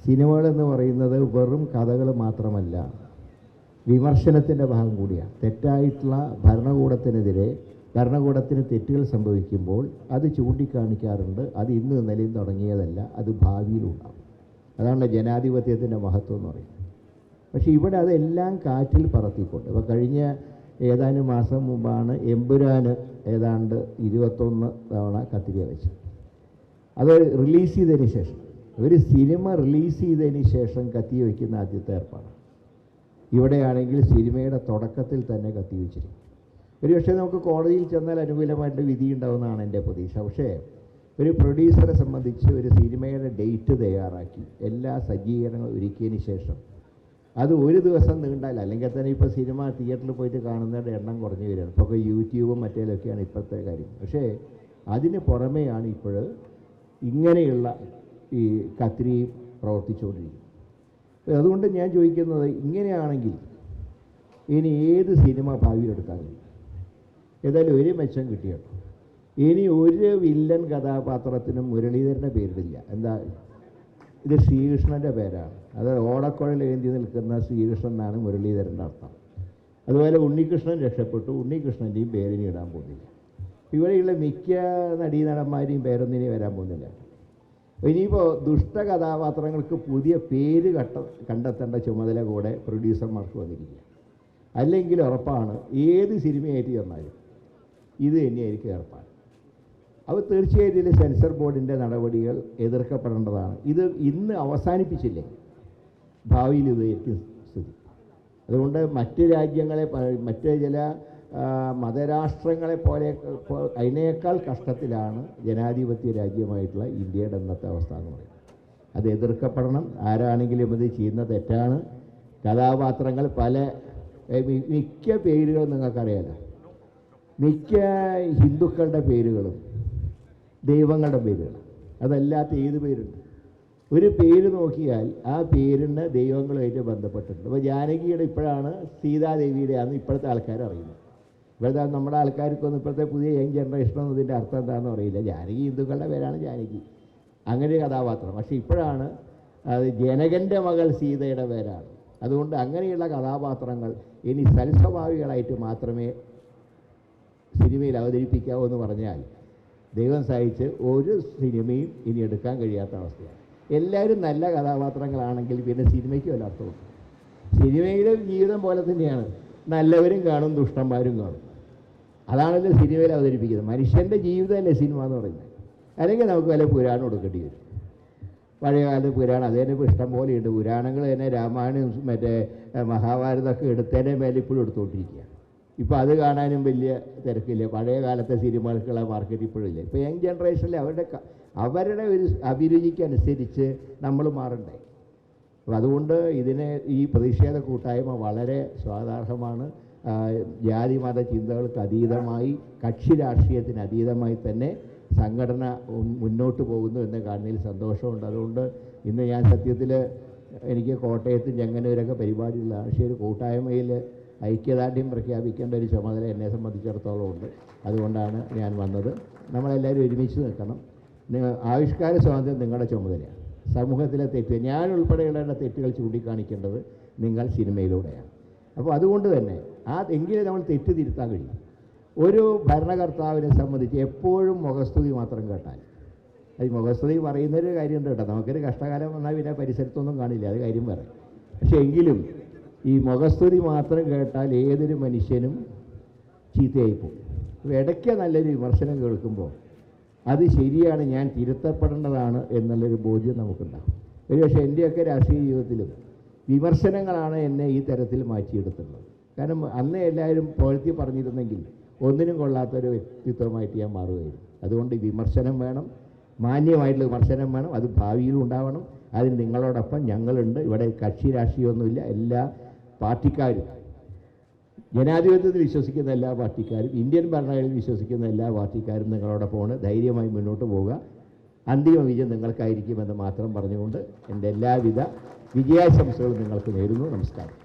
സിനിമകളെന്ന് പറയുന്നത് വെറും കഥകൾ മാത്രമല്ല, വിമർശനത്തിൻ്റെ ഭാഗം കൂടിയാണ്. തെറ്റായിട്ടുള്ള ഭരണകൂടത്തിന് തെറ്റുകൾ സംഭവിക്കുമ്പോൾ അത് ചൂണ്ടിക്കാണിക്കാറുണ്ട്. അത് ഇന്നും ഇന്നലെയും തുടങ്ങിയതല്ല, അത് ഭാവിയിലുണ്ടാകും. അതാണ് ജനാധിപത്യത്തിൻ്റെ മഹത്വം എന്ന് പറയുന്നത്. പക്ഷേ ഇവിടെ അതെല്ലാം കാറ്റിൽ പറത്തിക്കൊണ്ട്, ഇപ്പോൾ കഴിഞ്ഞ ഏതാനും മാസം മുമ്പാണ് എമ്പുരാന് ഏതാണ്ട് 21 തവണ കത്തിരിക വെച്ചത്. അത് റിലീസ് ചെയ്തതിന് ശേഷം, ഒരു സിനിമ റിലീസ് ചെയ്തതിന് ശേഷം കത്തി വയ്ക്കുന്ന ആദ്യത്തെ ഏർപ്പാടാണ്. ഇവിടെയാണെങ്കിൽ സിനിമയുടെ തുടക്കത്തിൽ തന്നെ കത്തി വെച്ചിരിക്കും. ഒരുപക്ഷെ നമുക്ക് കോടതിയിൽ ചെന്നാൽ അനുകൂലമായിട്ട് വിധി ഉണ്ടാവുമെന്നാണ് എൻ്റെ പ്രതീക്ഷ. പക്ഷേ ഒരു പ്രൊഡ്യൂസറെ സംബന്ധിച്ച് ഒരു സിനിമയുടെ ഡേറ്റ് തയ്യാറാക്കി എല്ലാ സജ്ജീകരണങ്ങളും ഒരുക്കിയതിന് ശേഷം അത് ഒരു ദിവസം നീണ്ടാൽ, അല്ലെങ്കിൽ തന്നെ ഇപ്പോൾ സിനിമ തിയേറ്ററിൽ പോയിട്ട് കാണുന്നവരുടെ എണ്ണം കുറഞ്ഞു വരികയാണ്. ഇപ്പോൾ യൂട്യൂബും മറ്റേലൊക്കെയാണ് ഇപ്പോഴത്തെ കാര്യം. പക്ഷേ അതിന് പുറമെയാണ് ഇപ്പോൾ ഇങ്ങനെയുള്ള ഈ കത്തിരിയും പ്രവർത്തിച്ചുകൊണ്ടിരിക്കുന്നത്. അതുകൊണ്ട് ഞാൻ ചോദിക്കുന്നത്, ഇങ്ങനെയാണെങ്കിൽ ഇനി ഏത് സിനിമ ഭാവിയിലെടുക്കാൻ കഴിയും? ഏതായാലും ഒരു മെച്ചം കിട്ടിയുള്ളൂ. ഇനി ഒരു വില്ലൻ കഥാപാത്രത്തിനും മുരളീധരൻ്റെ പേരിടില്ല. എന്താ, ഇത് ശ്രീകൃഷ്ണൻ്റെ പേരാണ്. അത് ഓടക്കുഴൽ ഏന്തി നിൽക്കുന്ന ശ്രീകൃഷ്ണൻ എന്നാണ് മുരളീധരൻ്റെ അർത്ഥം. അതുപോലെ ഉണ്ണികൃഷ്ണൻ രക്ഷപ്പെട്ടു, ഉണ്ണികൃഷ്ണൻ്റെയും പേരിന് ഇടാൻ പോകുന്നില്ല. ഇവിടെയുള്ള മിക്ക നടന്മാരെയും പേരൊന്നിനെയും വരാൻ പോകുന്നില്ല. ഇനിയിപ്പോൾ ദുഷ്ട കഥാപാത്രങ്ങൾക്ക് പുതിയ പേര് കണ്ടെത്തേണ്ട ചുമതല കൂടെ പ്രൊഡ്യൂസർമാർക്ക് വന്നിരിക്കുക. അല്ലെങ്കിൽ ഉറപ്പാണ് ഏത് സിനിമയായിട്ട് ചെന്നാലും ഇത് തന്നെയായിരിക്കും ഏർപ്പാട്. അപ്പോൾ തീർച്ചയായിട്ടും ഇതിൽ സെൻസർ ബോർഡിൻ്റെ നടപടികൾ എതിർക്കപ്പെടേണ്ടതാണ്. ഇത് ഇന്ന് അവസാനിപ്പിച്ചില്ലേ ഭാവിയിൽ ഇതായിരിക്കും സ്ഥിതി. അതുകൊണ്ട് മറ്റ് രാജ്യങ്ങളെ, മറ്റ് ചില മതരാഷ്ട്രങ്ങളെ പോലെ അതിനേക്കാൾ കഷ്ടത്തിലാണ് ജനാധിപത്യ രാജ്യമായിട്ടുള്ള ഇന്ത്യയുടെ ഇന്നത്തെ അവസ്ഥ എന്ന് പറയുന്നത്. അത് എതിർക്കപ്പെടണം. ആരാണെങ്കിലും ഇത് ചെയ്യുന്ന തെറ്റാണ്. കഥാപാത്രങ്ങൾ മിക്ക പേരുകൾ നിങ്ങൾക്കറിയാലോ. മിക്ക ഹിന്ദുക്കളുടെ പേരുകളും ദൈവങ്ങളുടെ പേരുകൾ, അതല്ലാത്ത ഏത് പേരുണ്ട്? ഒരു പേര് നോക്കിയാൽ ആ പേരിന് ദൈവങ്ങളുമായിട്ട് ബന്ധപ്പെട്ടിട്ടുണ്ട്. അപ്പോൾ ജാനകിയുടെ ഇപ്പോഴാണ് സീതാദേവിയുടെയാണെന്ന് ഇപ്പോഴത്തെ ആൾക്കാർ അറിയുന്നത്. ഇപ്പോഴത്തെ നമ്മുടെ ആൾക്കാർക്കൊന്നും ഇപ്പോഴത്തെ പുതിയ യങ് ജനറേഷനൊന്നും ഇതിൻ്റെ അർത്ഥം എന്താണെന്ന് അറിയില്ല. ജാനകി ഹിന്ദുക്കളുടെ പേരാണ് ജാനകി, അങ്ങനെ കഥാപാത്രം. പക്ഷേ ഇപ്പോഴാണ് അത് ജനകൻ്റെ മകൾ സീതയുടെ പേരാണ്. അതുകൊണ്ട് അങ്ങനെയുള്ള കഥാപാത്രങ്ങൾ ഇനി സൽസ്വഭാവികളായിട്ട് മാത്രമേ സിനിമയിൽ അവതരിപ്പിക്കാവൂ എന്ന് പറഞ്ഞാൽ ദൈവം സഹായിച്ച് ഒരു സിനിമയും ഇനി എടുക്കാൻ കഴിയാത്ത അവസ്ഥയാണ്. എല്ലാവരും നല്ല കഥാപാത്രങ്ങളാണെങ്കിൽ പിന്നെ സിനിമയ്ക്ക് വല്ല അർത്ഥമുണ്ട്. സിനിമയിലെ ജീവിതം പോലെ തന്നെയാണ്, നല്ലവരും കാണും ദുഷ്ടന്മാരും കാണും. അതാണല്ലോ സിനിമയിൽ അവതരിപ്പിക്കുന്നത്. മനുഷ്യൻ്റെ ജീവിതമല്ലേ സിനിമ എന്ന് പറയുന്നത്. അല്ലെങ്കിൽ നമുക്ക് വല്ല പുരാണം എടുക്കേണ്ടി വരും. പഴയകാലത്ത് പുരാണം അത് തന്നെ ഇപ്പോൾ ഇഷ്ടം പോലെയുണ്ട്. പുരാണങ്ങൾ തന്നെ രാമായണം മറ്റേ മഹാഭാരതമൊക്കെ എടുത്തതിൻ്റെ മേലെ ഇപ്പോഴും എടുത്തുകൊണ്ടിരിക്കുക. ഇപ്പോൾ അത് കാണാനും വലിയ തിരക്കില്ല. പഴയ കാലത്തെ സിനിമകൾക്കുള്ള മാർക്കറ്റ് ഇപ്പോഴില്ല. ഇപ്പോൾ യങ് ജനറേഷനിൽ അവരുടെ ഒരു അഭിരുചിക്കനുസരിച്ച് നമ്മൾ മാറണ്ടേ. അപ്പോൾ അതുകൊണ്ട് ഈ പ്രതിഷേധ കൂട്ടായ്മ വളരെ സ്വാഗതാർഹമാണ്. ജാതി മത ചിന്തകൾക്ക് അതീതമായി, കക്ഷി രാഷ്ട്രീയത്തിന് അതീതമായി തന്നെ സംഘടന മുന്നോട്ട് പോകുന്നു എന്ന് കാണുന്നതിൽ സന്തോഷമുണ്ട്. അതുകൊണ്ട് ഇന്ന് ഞാൻ സത്യത്തിൽ എനിക്ക് കോട്ടയത്തും ചെങ്ങന്നൂരൊക്കെ പരിപാടികളാണ്. പക്ഷേ ഒരു കൂട്ടായ്മയിൽ ഐക്യദാർഢ്യം പ്രഖ്യാപിക്കേണ്ട ഒരു ചുമതല എന്നെ സംബന്ധിച്ചിടത്തോളം ഉണ്ട്. അതുകൊണ്ടാണ് ഞാൻ വന്നത്. നമ്മളെല്ലാവരും ഒരുമിച്ച് നിൽക്കണം. ആവിഷ്കാര സ്വാതന്ത്ര്യം നിങ്ങളുടെ ചുമതലയാണ്. സമൂഹത്തിലെ തെറ്റ്, ഞാൻ ഉൾപ്പെടെയുള്ള തെറ്റുകൾ ചൂണ്ടിക്കാണിക്കേണ്ടത് നിങ്ങൾ സിനിമയിലൂടെയാണ്. അപ്പോൾ അതുകൊണ്ട് തന്നെ എങ്കിലും നമ്മൾ തെറ്റ് തിരുത്താൻ കഴിയും. ഒരു ഭരണകർത്താവിനെ സംബന്ധിച്ച് എപ്പോഴും മുഖസ്തുതി മാത്രം കേട്ടാൽ, അത് മുഖസ്തുതി പറയുന്നൊരു കാര്യമുണ്ട് കേട്ടോ. നമുക്കൊരു കഷ്ടകാലം വന്നാൽ പിന്നെ പരിസരത്തൊന്നും കാണില്ല, അത് കാര്യം വേറെ. പക്ഷേ എങ്കിലും ഈ മുഖസ്തുതി മാത്രം കേട്ടാൽ ഏതൊരു മനുഷ്യനും ചീത്തയായിപ്പോവും. അപ്പോൾ ഇടയ്ക്ക് നല്ലൊരു വിമർശനം കേൾക്കുമ്പോൾ അത് ശരിയാണ്, ഞാൻ തിരുത്തപ്പെടേണ്ടതാണ് എന്നുള്ളൊരു ബോധ്യം നമുക്കുണ്ടാകും. ഒരുപക്ഷെ എൻ്റെയൊക്കെ രാഷ്ട്രീയ ജീവിതത്തിലും വിമർശനങ്ങളാണ് എന്നെ ഈ തരത്തിൽ മാറ്റിയെടുത്തുള്ളത്. കാരണം അന്നേ എല്ലാവരും പുകഴ്ത്തി പറഞ്ഞിരുന്നെങ്കിൽ ഒന്നിനും കൊള്ളാത്തൊരു വ്യക്തിത്വമായിട്ട് ഞാൻ മാറുകയായിരുന്നു. അതുകൊണ്ട് വിമർശനം വേണം, മാന്യമായിട്ടുള്ള വിമർശനം വേണം. അത് ഭാവിയിലും ഉണ്ടാവണം. അതിന് നിങ്ങളോടൊപ്പം ഞങ്ങളുണ്ട്. ഇവിടെ കക്ഷി രാഷ്ട്രീയമൊന്നുമില്ല. എല്ലാ പാർട്ടിക്കാരും, ജനാധിപത്യത്തിൽ വിശ്വസിക്കുന്ന എല്ലാ പാർട്ടിക്കാരും, ഇന്ത്യൻ ഭരണഘടനയിൽ വിശ്വസിക്കുന്ന എല്ലാ പാർട്ടിക്കാരും നിങ്ങളോടൊപ്പമാണ്. ധൈര്യമായി മുന്നോട്ട് പോവുക. അന്തിമ വിജയം നിങ്ങൾക്കായിരിക്കുമെന്ന് മാത്രം പറഞ്ഞുകൊണ്ട് എൻ്റെ എല്ലാവിധ വിജയാശംസകളും നിങ്ങൾക്ക് നേരുന്നു. നമസ്കാരം.